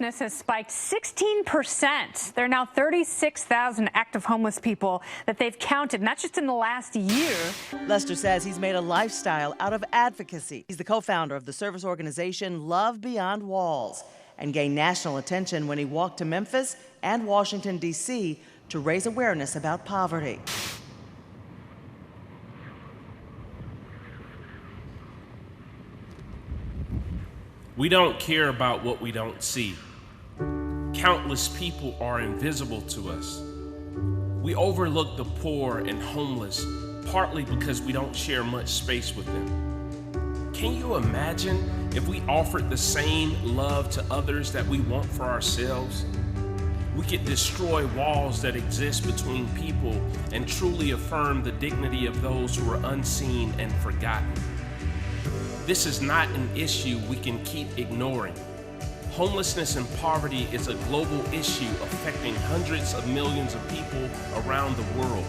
homelessness has spiked 16%. There are now 36,000 active homeless people that they've counted, not just in the last year. Lester says he's made a lifestyle out of advocacy. He's the co-founder of the service organization Love Beyond Walls and gained national attention when he walked to Memphis and Washington, D.C. to raise awareness about poverty. We don't care about what we don't see. Countless people are invisible to us. We overlook the poor and homeless, partly because we don't share much space with them. Can you imagine if we offered the same love to others that we want for ourselves? We could destroy walls that exist between people and truly affirm the dignity of those who are unseen and forgotten. This is not an issue we can keep ignoring. Homelessness and poverty is a global issue affecting hundreds of millions of people around the world.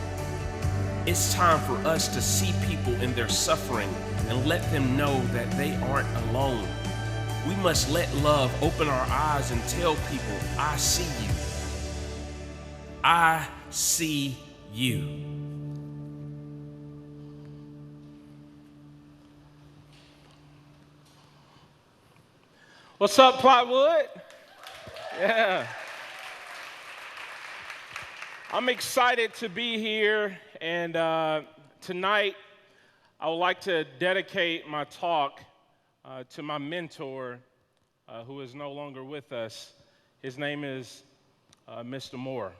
It's time for us to see people in their suffering and let them know that they aren't alone. We must let love open our eyes and tell people, I see you. I see you. What's up, Plywood? Yeah. I'm excited to be here, and tonight I would like to dedicate my talk to my mentor, who is no longer with us. His name is Mr. Moore.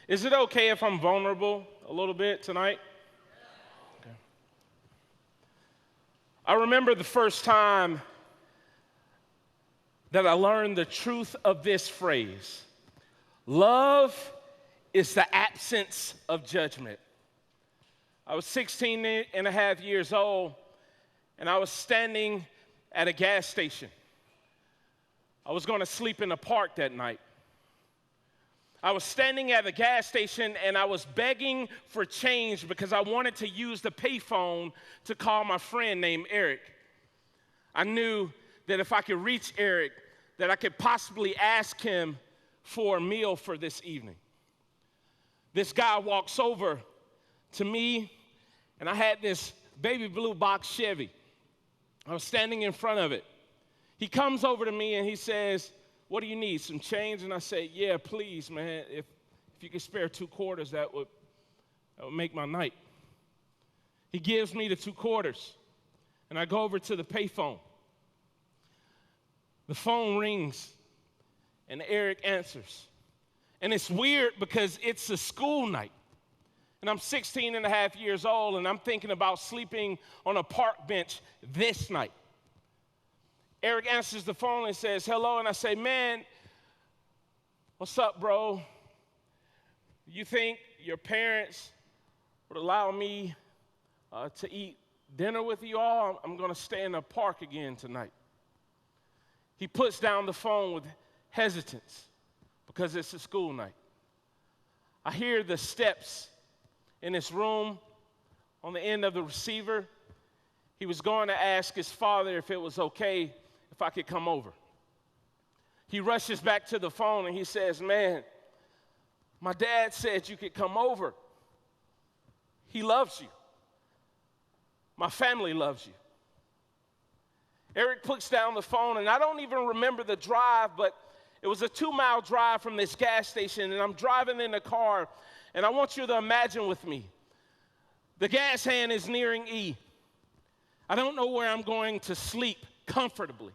Is it okay if I'm vulnerable a little bit tonight? Okay. I remember the first time that I learned the truth of this phrase: love is the absence of judgment. I was 16 and a half years old, and I was standing at a gas station. I was going to sleep in the park that night. I was standing at the gas station, and I was begging for change because I wanted to use the payphone to call my friend named Eric. I knew that if I could reach Eric, that I could possibly ask him for a meal for this evening. This guy walks over to me, and I had this baby blue box Chevy. I was standing in front of it. He comes over to me and he says, "What do you need, some change?" And I say, "Yeah, please, man, if you could spare 2 quarters, that would make my night." He gives me the 2 quarters, and I go over to the payphone. The phone rings, and Eric answers. And it's weird because it's a school night. And I'm 16 and a half years old, and I'm thinking about sleeping on a park bench this night. Eric answers the phone and says, "Hello," and I say, "Man, what's up, bro? You think your parents would allow me to eat dinner with you all? I'm going to stay in the park again tonight." He puts down the phone with hesitance because it's a school night. I hear the steps in this room on the end of the receiver. He was going to ask his father if it was okay if I could come over. He rushes back to the phone and he says, "Man, my dad said you could come over. He loves you. My family loves you." Eric puts down the phone, and I don't even remember the drive, but it was a 2-mile drive from this gas station, and I'm driving in the car, and I want you to imagine with me. The gas hand is nearing E. I don't know where I'm going to sleep comfortably.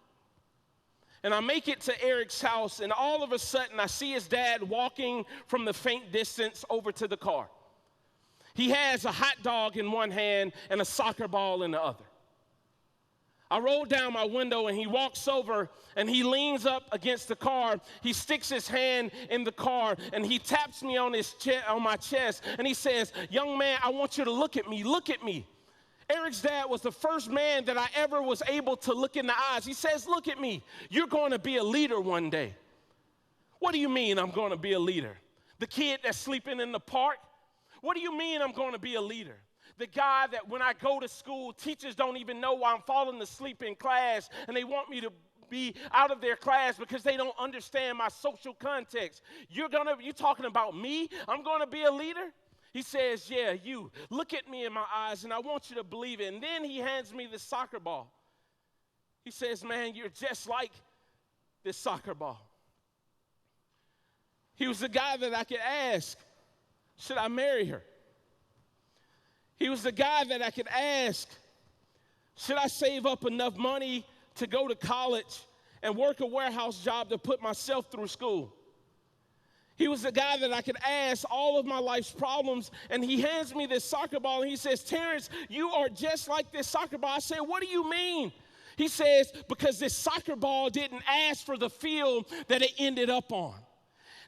And I make it to Eric's house, and all of a sudden, I see his dad walking from the faint distance over to the car. He has a hot dog in one hand and a soccer ball in the other. I roll down my window, and he walks over, and he leans up against the car. He sticks his hand in the car, and he taps me on my chest, and he says, "Young man, I want you to look at me. Look at me." Eric's dad was the first man that I ever was able to look in the eyes. He says, "Look at me. You're going to be a leader one day." What do you mean I'm going to be a leader? The kid that's sleeping in the park? What do you mean I'm going to be a leader? The guy that when I go to school, teachers don't even know why I'm falling asleep in class, and they want me to be out of their class because they don't understand my social context. You're talking about me? I'm going to be a leader? He says, yeah, you. Look at me in my eyes, and I want you to believe it. And then he hands me this soccer ball. He says, man, you're just like this soccer ball. He was the guy that I could ask, should I marry her? He was the guy that I could ask, should I save up enough money to go to college and work a warehouse job to put myself through school? He was the guy that I could ask all of my life's problems, and he hands me this soccer ball, and he says, Terence, you are just like this soccer ball. I say, what do you mean? He says, because this soccer ball didn't ask for the field that it ended up on.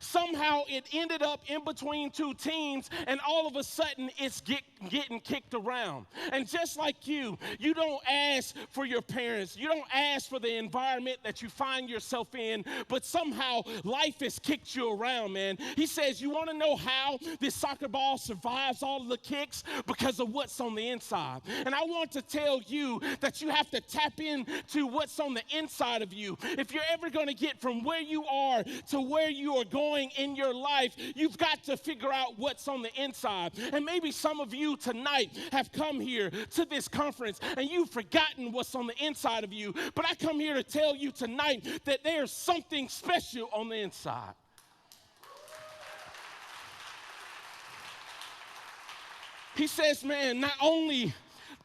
Somehow it ended up in between two teams, and all of a sudden it's getting kicked around. And just like you don't ask for your parents. You don't ask for the environment that you find yourself in, but somehow life has kicked you around, man. He says, you want to know how this soccer ball survives all of the kicks? Because of what's on the inside. And I want to tell you that you have to tap into what's on the inside of you. If you're ever going to get from where you are to where you are going in your life, you've got to figure out what's on the inside. And maybe some of you tonight have come here to this conference and you've forgotten what's on the inside of you. But I come here to tell you tonight that there's something special on the inside. He says, man, not only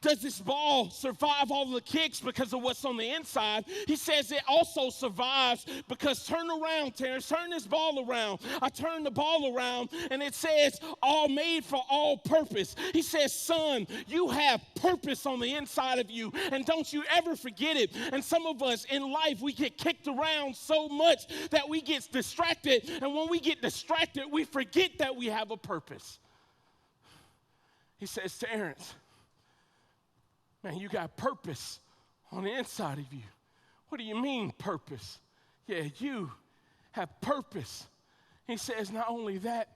does this ball survive all the kicks because of what's on the inside, he says it also survives because, turn around, Terence, turn this ball around. I turn the ball around, and it says, all made for all purpose. He says, son, you have purpose on the inside of you, and don't you ever forget it. And some of us in life, we get kicked around so much that we get distracted, and when we get distracted, we forget that we have a purpose. He says, Terence, man, you got purpose on the inside of you. What do you mean, purpose? Yeah, you have purpose. He says, not only that,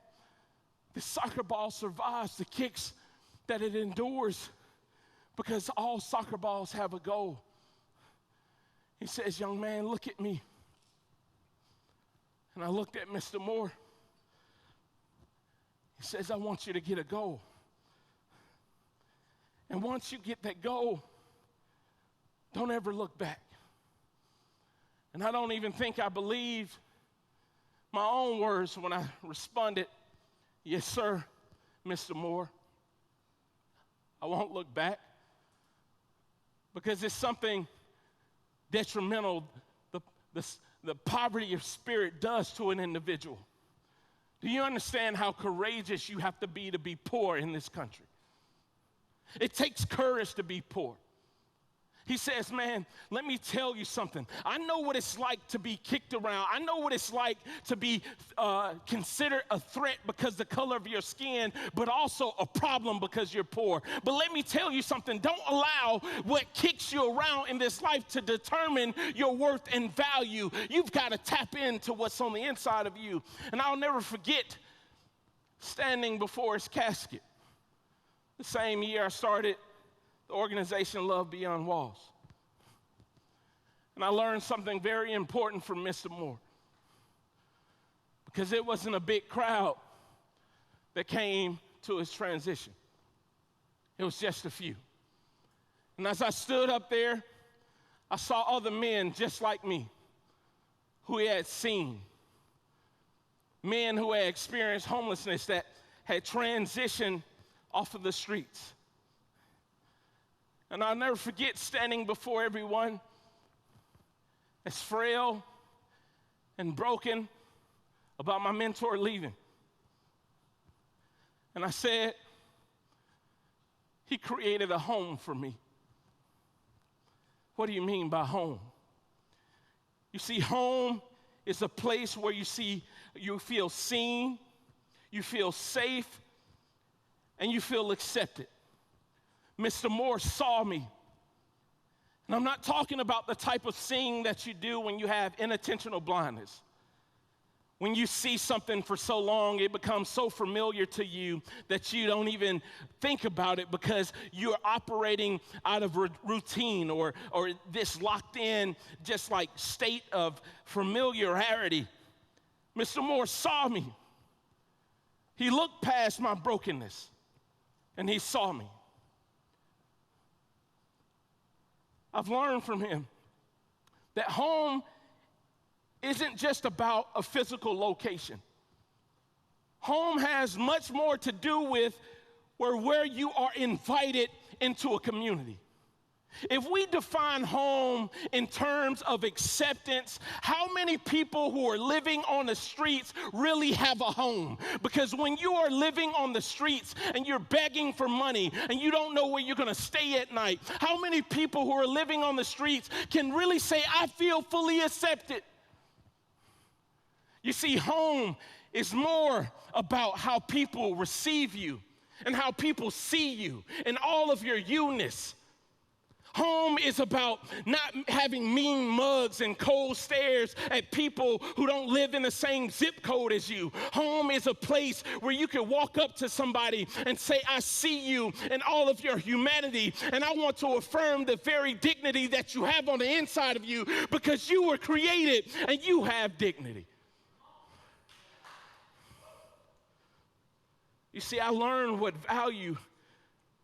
the soccer ball survives the kicks that it endures because all soccer balls have a goal. He says, young man, look at me. And I looked at Mr. Moore. He says, I want you to get a goal. And once you get that goal, don't ever look back. And I don't even think I believed my own words when I responded, yes, sir, Mr. Moore. I won't look back because it's something detrimental the poverty of spirit does to an individual. Do you understand how courageous you have to be poor in this country? It takes courage to be poor. He says, man, let me tell you something. I know what it's like to be kicked around. I know what it's like to be considered a threat because the color of your skin, but also a problem because you're poor. But let me tell you something. Don't allow what kicks you around in this life to determine your worth and value. You've got to tap into what's on the inside of you. And I'll never forget standing before his casket. The same year I started the organization Love Beyond Walls. And I learned something very important from Mr. Moore. Because it wasn't a big crowd that came to his transition. It was just a few. And as I stood up there, I saw other men just like me who he had seen. Men who had experienced homelessness that had transitioned off of the streets. And I'll never forget standing before everyone as frail and broken about my mentor leaving. And I said, he created a home for me. What do you mean by home? You see, home is a place where you feel seen, you feel safe, and you feel accepted. Mr. Moore saw me. And I'm not talking about the type of seeing that you do when you have inattentional blindness. When you see something for so long, it becomes so familiar to you that you don't even think about it because you're operating out of routine or this locked in just like state of familiarity. Mr. Moore saw me. He looked past my brokenness and he saw me. I've learned from him that home isn't just about a physical location. Home has much more to do with where you are invited into a community. If we define home in terms of acceptance, how many people who are living on the streets really have a home? Because when you are living on the streets and you're begging for money and you don't know where you're going to stay at night, how many people who are living on the streets can really say, I feel fully accepted? You see, home is more about how people receive you and how people see you and all of your you-ness. Home is about not having mean mugs and cold stares at people who don't live in the same zip code as you. Home is a place where you can walk up to somebody and say, I see you and all of your humanity, and I want to affirm the very dignity that you have on the inside of you because you were created and you have dignity. You see, I learned what value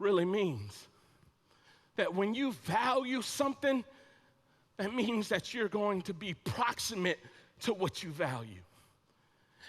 really means. That when you value something, that means that you're going to be proximate to what you value.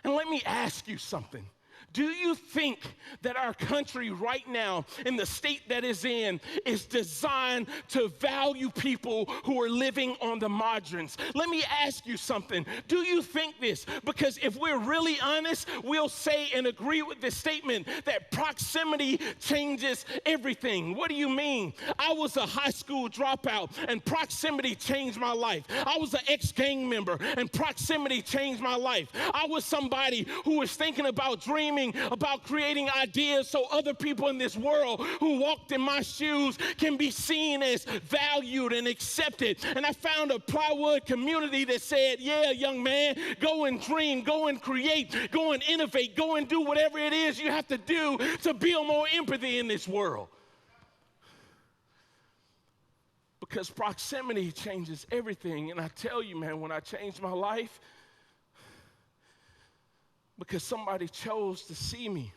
And let me ask you something. Do you think that our country right now, in the state that is in, is designed to value people who are living on the margins? Let me ask you something. Do you think this? Because if we're really honest, we'll say and agree with this statement that proximity changes everything. What do you mean? I was a high school dropout and proximity changed my life. I was an ex-gang member and proximity changed my life. I was somebody who was thinking about dreaming about creating ideas so other people in this world who walked in my shoes can be seen as valued and accepted. And I found a Plywood community that said, yeah, young man, go and dream, go and create, go and innovate, go and do whatever it is you have to do to build more empathy in this world. Because proximity changes everything. And I tell you, man, when I changed my life, because somebody chose to see me.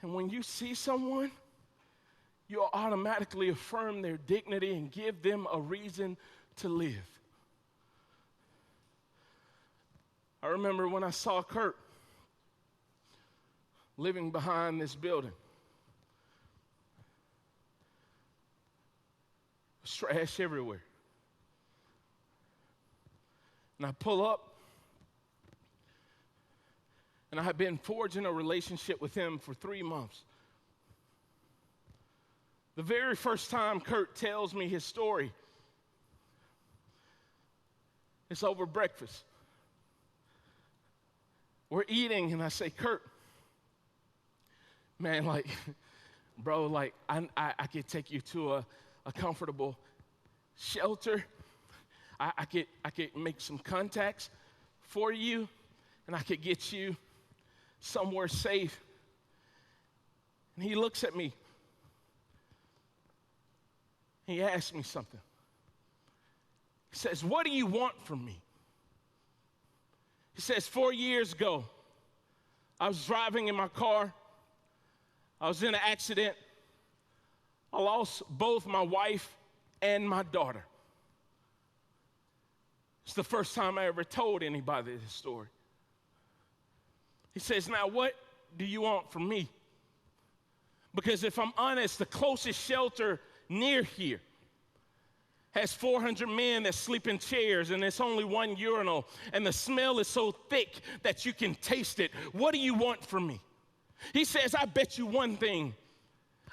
And when you see someone, you'll automatically affirm their dignity and give them a reason to live. I remember when I saw Kurt living behind this building. There's trash everywhere. And I pull up, and I had been forging a relationship with him for 3 months. The very first time Kurt tells me his story, it's over breakfast. We're eating, and I say, Kurt, man, like, bro, like, I could take you to a comfortable shelter. I could make some contacts for you, and I could get you somewhere safe. And he looks at me. He asks me something. He says, what do you want from me? He says, 4 years ago, I was driving in my car. I was in an accident. I lost both my wife and my daughter. It's the first time I ever told anybody this story. He says, now what do you want from me? Because if I'm honest, the closest shelter near here has 400 men that sleep in chairs, and it's only one urinal, and the smell is so thick that you can taste it. What do you want from me? He says, I bet you one thing.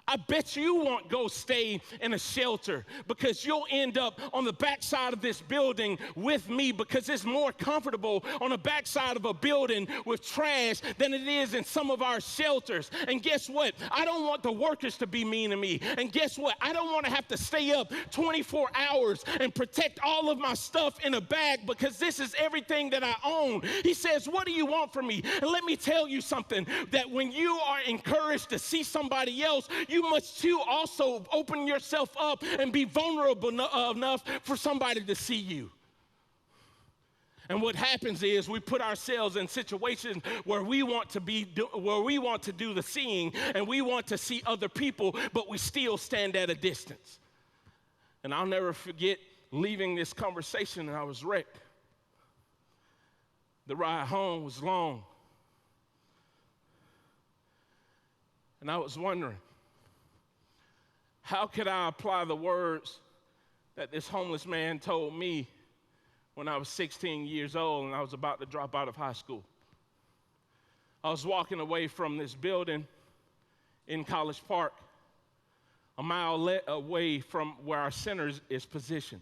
I bet you won't go stay in a shelter because you'll end up on the backside of this building with me because it's more comfortable on the backside of a building with trash than it is in some of our shelters. And guess what? I don't want the workers to be mean to me. And guess what? I don't want to have to stay up 24 hours and protect all of my stuff in a bag because this is everything that I own. He says, what do you want from me? And let me tell you something, that when you are encouraged to see somebody else, you must too also open yourself up and be vulnerable enough for somebody to see you. And what happens is we put ourselves in situations where we want to do the seeing and we want to see other people, but we still stand at a distance. And I'll never forget leaving this conversation and I was wrecked. The ride home was long. And I was wondering, how could I apply the words that this homeless man told me when I was 16 years old and I was about to drop out of high school? I was walking away from this building in College Park, a mile away from where our center is positioned.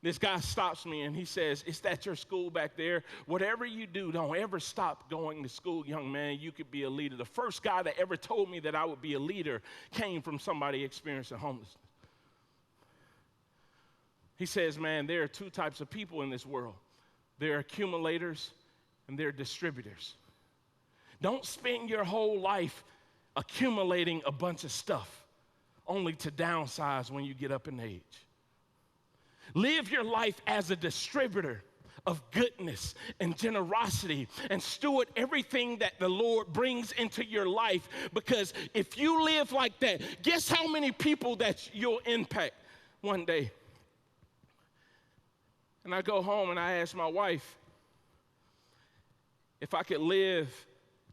This guy stops me and he says, "Is that your school back there? Whatever you do, don't ever stop going to school, young man. You could be a leader." The first guy that ever told me that I would be a leader came from somebody experiencing homelessness. He says, man, there are two types of people in this world. There are accumulators and there are distributors. Don't spend your whole life accumulating a bunch of stuff only to downsize when you get up in age. Live your life as a distributor of goodness and generosity and steward everything that the Lord brings into your life, because if you live like that, guess how many people that you'll impact one day. And I go home and I ask my wife if I could live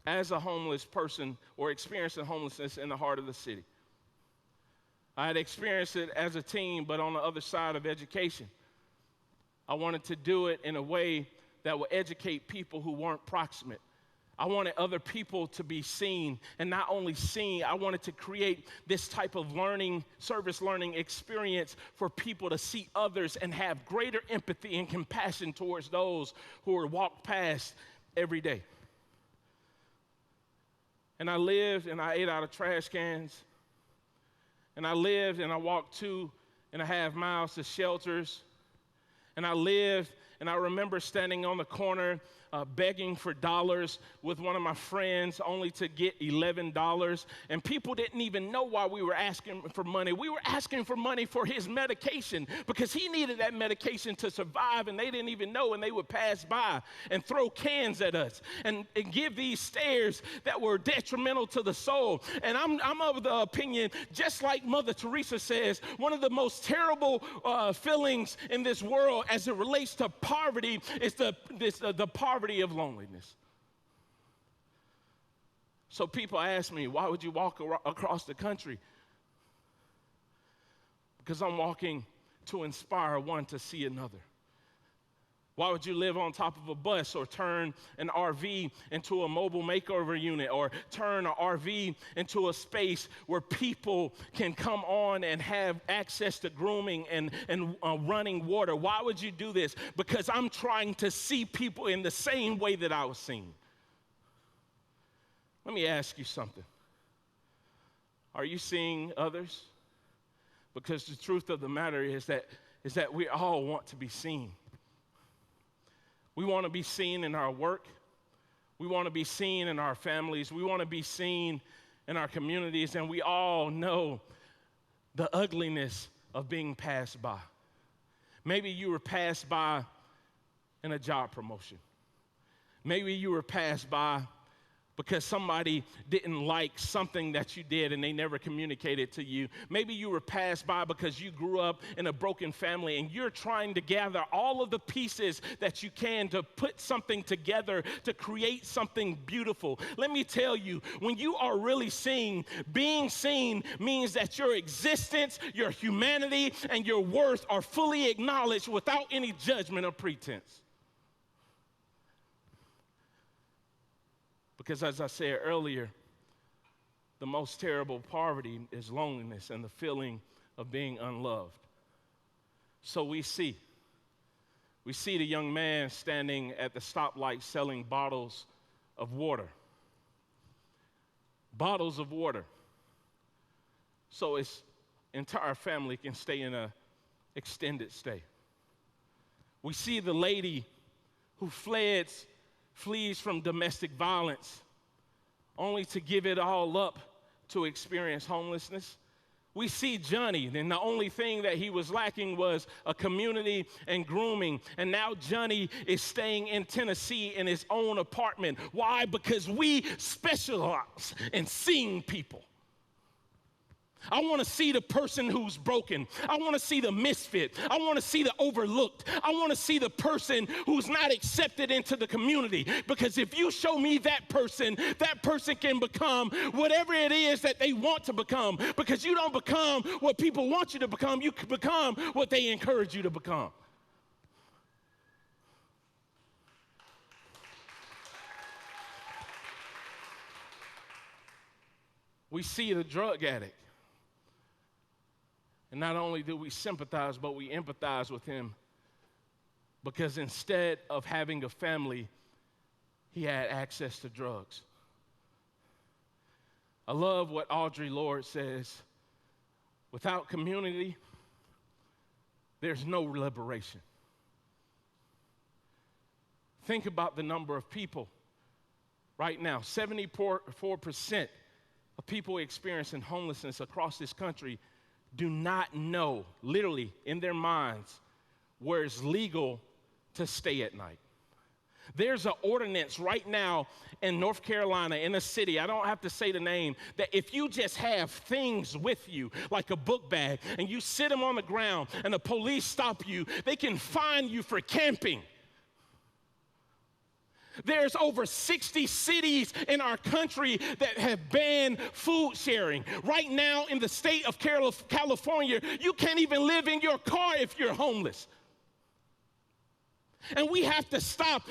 as a homeless person or experiencing homelessness in the heart of the city. I had experienced it as a teen, but on the other side of education. I wanted to do it in a way that would educate people who weren't proximate. I wanted other people to be seen, and not only seen, I wanted to create this type of learning, service learning experience for people to see others and have greater empathy and compassion towards those who are walked past every day. And I lived and I ate out of trash cans. And I lived and I walked 2.5 miles to shelters. And I lived and I remember standing on the corner begging for dollars with one of my friends only to get $11. And people didn't even know why we were asking for money. We were asking for money for his medication because he needed that medication to survive, and they didn't even know, and they would pass by and throw cans at us and give these stares that were detrimental to the soul. And I'm of the opinion, just like Mother Teresa says, one of the most terrible feelings in this world as it relates to poverty is the poverty of loneliness. So people ask me, why would you walk across the country? Because I'm walking to inspire one to see another. Why would you live on top of a bus or turn an RV into a mobile makeover unit or turn an RV into a space where people can come on and have access to grooming and running water? Why would you do this? Because I'm trying to see people in the same way that I was seen. Let me ask you something. Are you seeing others? Because the truth of the matter is that we all want to be seen. We want to be seen in our work. We want to be seen in our families. We want to be seen in our communities. And we all know the ugliness of being passed by. Maybe you were passed by in a job promotion. Maybe you were passed by because somebody didn't like something that you did and they never communicated to you. Maybe you were passed by because you grew up in a broken family and you're trying to gather all of the pieces that you can to put something together to create something beautiful. Let me tell you, when you are really seen, being seen means that your existence, your humanity, and your worth are fully acknowledged without any judgment or pretense. Because as I said earlier, the most terrible poverty is loneliness and the feeling of being unloved. So we see the young man standing at the stoplight selling bottles of water. Bottles of water. So his entire family can stay in an extended stay. We see the lady who flees from domestic violence only to give it all up to experience homelessness. We see Johnny, and the only thing that he was lacking was a community and grooming. And now Johnny is staying in Tennessee in his own apartment. Why? Because we specialize in seeing people. I want to see the person who's broken. I want to see the misfit. I want to see the overlooked. I want to see the person who's not accepted into the community. Because if you show me that person can become whatever it is that they want to become. Because you don't become what people want you to become. You can become what they encourage you to become. We see the drug addict. And not only do we sympathize, but we empathize with him, because instead of having a family, he had access to drugs. I love what Audre Lorde says: without community, there's no liberation. Think about the number of people right now. 74% of people experiencing homelessness across this country do not know, literally in their minds, where it's legal to stay at night. There's an ordinance right now in North Carolina, in a city, I don't have to say the name, that if you just have things with you, like a book bag, and you sit them on the ground and the police stop you, they can fine you for camping. There's over 60 cities in our country that have banned food sharing. Right now in the state of California, you can't even live in your car if you're homeless. And we have to stop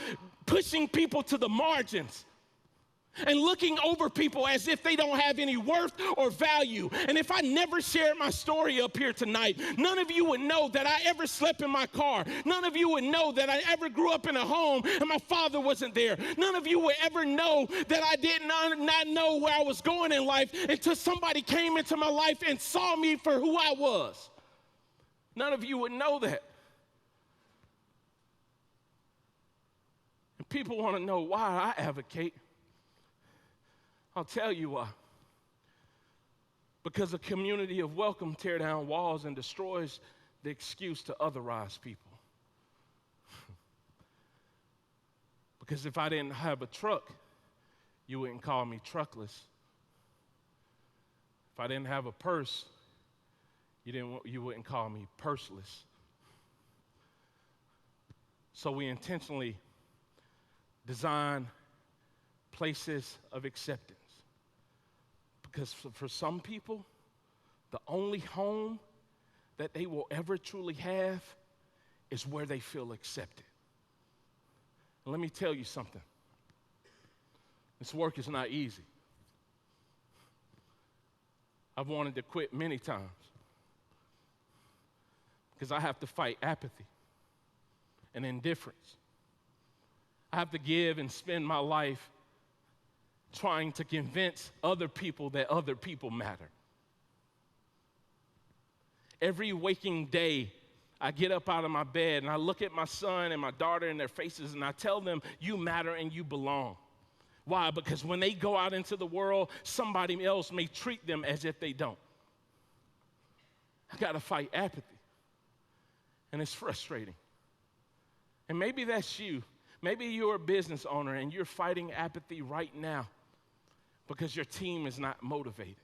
pushing people to the margins and looking over people as if they don't have any worth or value. And if I never shared my story up here tonight, none of you would know that I ever slept in my car. None of you would know that I ever grew up in a home and my father wasn't there. None of you would ever know that I did not know where I was going in life until somebody came into my life and saw me for who I was. None of you would know that. And people want to know why I advocate. I'll tell you why. Because a community of welcome tears down walls and destroys the excuse to otherize people. Because if I didn't have a truck, you wouldn't call me truckless. If I didn't have a purse, you wouldn't call me purseless. So we intentionally design places of acceptance. Because for some people, the only home that they will ever truly have is where they feel accepted. And let me tell you something. This work is not easy. I've wanted to quit many times because I have to fight apathy and indifference. I have to give and spend my life trying to convince other people that other people matter. Every waking day, I get up out of my bed and I look at my son and my daughter in their faces and I tell them, you matter and you belong. Why? Because when they go out into the world, somebody else may treat them as if they don't. I got to fight apathy. And it's frustrating. And maybe that's you. Maybe you're a business owner and you're fighting apathy right now because your team is not motivated.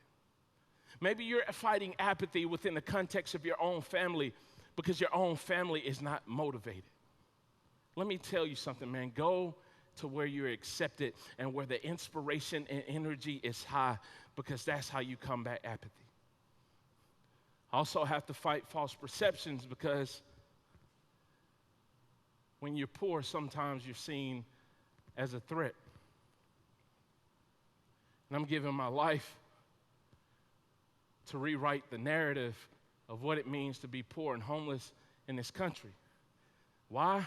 Maybe you're fighting apathy within the context of your own family because your own family is not motivated. Let me tell you something, man. Go to where you're accepted and where the inspiration and energy is high, because that's how you combat apathy. I also have to fight false perceptions, because when you're poor, sometimes you're seen as a threat. And I'm giving my life to rewrite the narrative of what it means to be poor and homeless in this country. Why?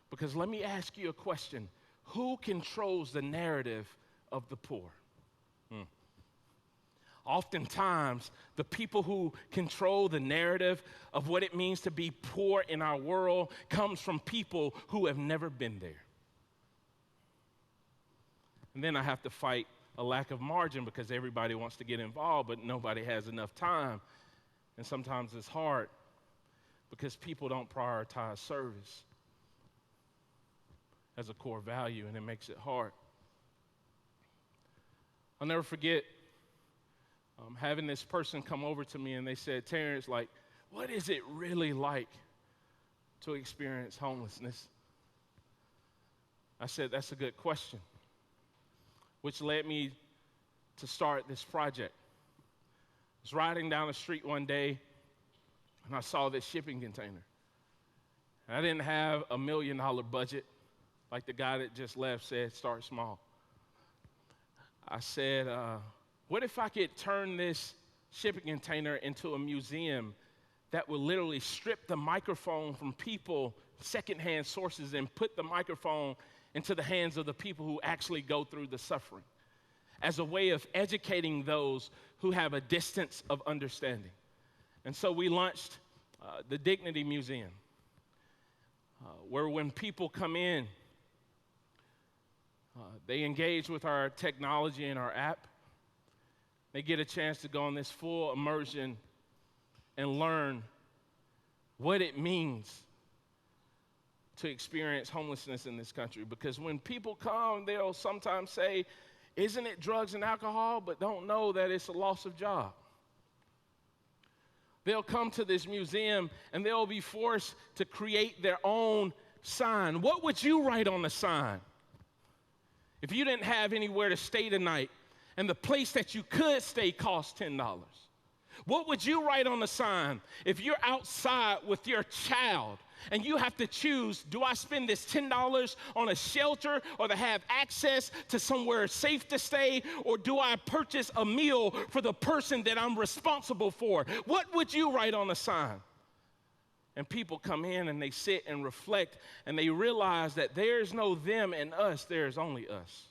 Because let me ask you a question. Who controls the narrative of the poor? Oftentimes, the people who control the narrative of what it means to be poor in our world comes from people who have never been there. And then I have to fight a lack of margin because everybody wants to get involved, but nobody has enough time. And sometimes it's hard because people don't prioritize service as a core value, and it makes it hard. I'll never forget having this person come over to me, and they said, Terence, like, what is it really like to experience homelessness? I said, that's a good question, which led me to start this project. I was riding down the street one day, and I saw this shipping container. And I didn't have $1 million budget, like the guy that just left said, start small. I said, what if I could turn this shipping container into a museum that would literally strip the microphone from people, secondhand sources, and put the microphone into the hands of the people who actually go through the suffering, as a way of educating those who have a distance of understanding. And so we launched the Dignity Museum, where when people come in, they engage with our technology and our app. They get a chance to go on this full immersion and learn what it means to experience homelessness in this country. Because when people come, they'll sometimes say, isn't it drugs and alcohol? But don't know that it's a loss of job. They'll come to this museum and they'll be forced to create their own sign. What would you write on the sign if you didn't have anywhere to stay tonight and the place that you could stay cost $10? What would you write on the sign if you're outside with your child and you have to choose, do I spend this $10 on a shelter or to have access to somewhere safe to stay, or do I purchase a meal for the person that I'm responsible for? What would you write on the sign? And people come in and they sit and reflect and they realize that there's no them and us, there's only us.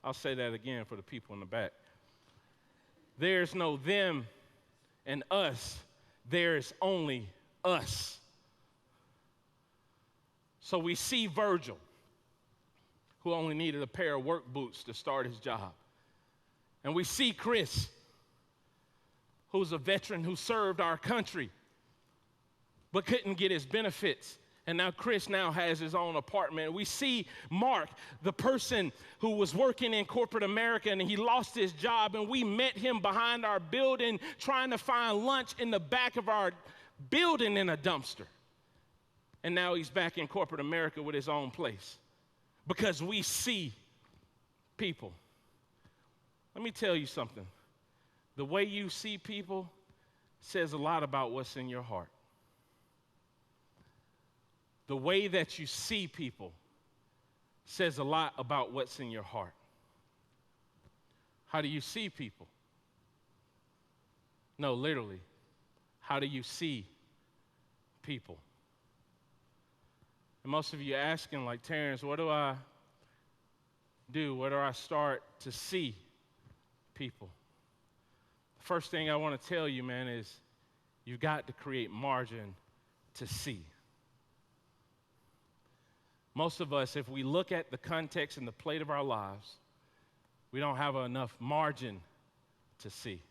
I'll say that again for the people in the back. There's no them and us, there's only us. So we see Virgil, who only needed a pair of work boots to start his job. And we see Chris, who's a veteran who served our country but couldn't get his benefits. And now Chris now has his own apartment. We see Mark, the person who was working in corporate America and he lost his job, and we met him behind our building trying to find lunch in the back of our building in a dumpster. And now he's back in corporate America with his own place because we see people. Let me tell you something. The way you see people says a lot about what's in your heart. The way that you see people says a lot about what's in your heart. How do you see people? No, literally. How do you see people? And most of you are asking, like, Terence, what do I do? Where do I start to see people? The first thing I want to tell you, man, is you've got to create margin to see. Most of us, if we look at the context and the plate of our lives, we don't have enough margin to see.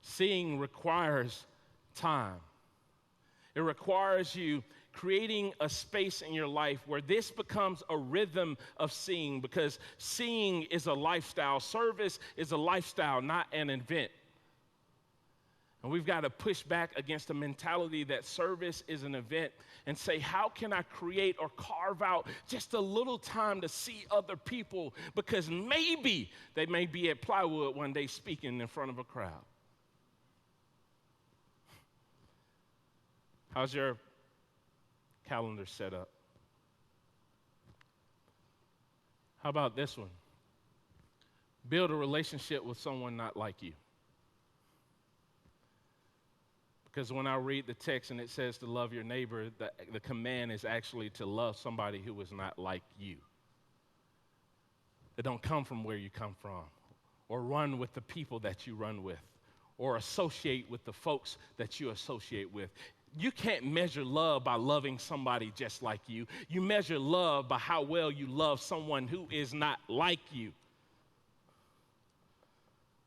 Seeing requires time. It requires you creating a space in your life where this becomes a rhythm of seeing, because seeing is a lifestyle. Service is a lifestyle, not an event. And we've got to push back against the mentality that service is an event and say, how can I create or carve out just a little time to see other people? Because maybe they may be at Plywood one day speaking in front of a crowd. How's your calendar set up? How about this one? Build a relationship with someone not like you. Because when I read the text and it says to love your neighbor, the command is actually to love somebody who is not like you. That don't come from where you come from, or run with the people that you run with, or associate with the folks that you associate with. You can't measure love by loving somebody just like you. You measure love by how well you love someone who is not like you.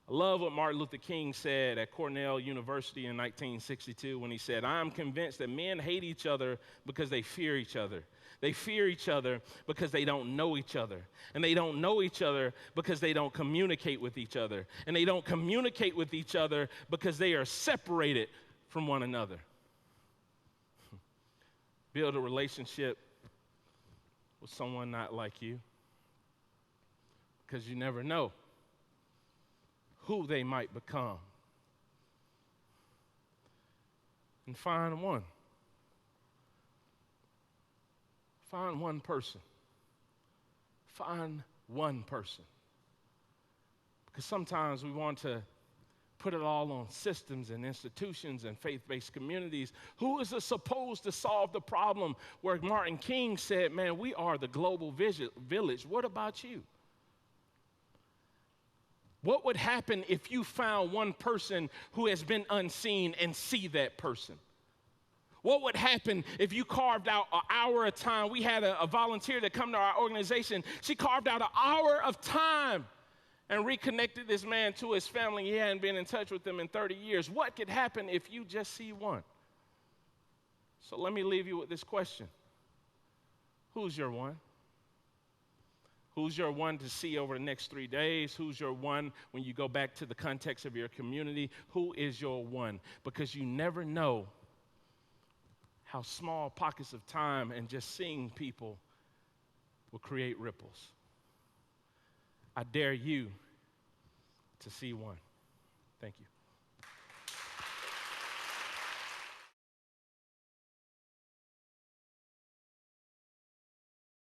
I love what Martin Luther King said at Cornell University in 1962 when he said, "I am convinced that men hate each other because they fear each other. They fear each other because they don't know each other. And they don't know each other because they don't communicate with each other. And they don't communicate with each other because they are separated from one another." Build a relationship with someone not like you, because you never know who they might become. And find one. Find one person. Find one person. Because sometimes we want to put it all on systems and institutions and faith-based communities. Who is supposed to solve the problem? Where Martin King said, man, we are the global village. What about you? What would happen if you found one person who has been unseen and see that person? What would happen if you carved out an hour of time? We had a volunteer that come to our organization. She carved out an hour of time and reconnected this man to his family. He hadn't been in touch with them in 30 years. What could happen if you just see one? So let me leave you with this question. Who's your one? Who's your one to see over the next 3 days? Who's your one when you go back to the context of your community? Who is your one? Because you never know how small pockets of time and just seeing people will create ripples. I dare you to see one. Thank you.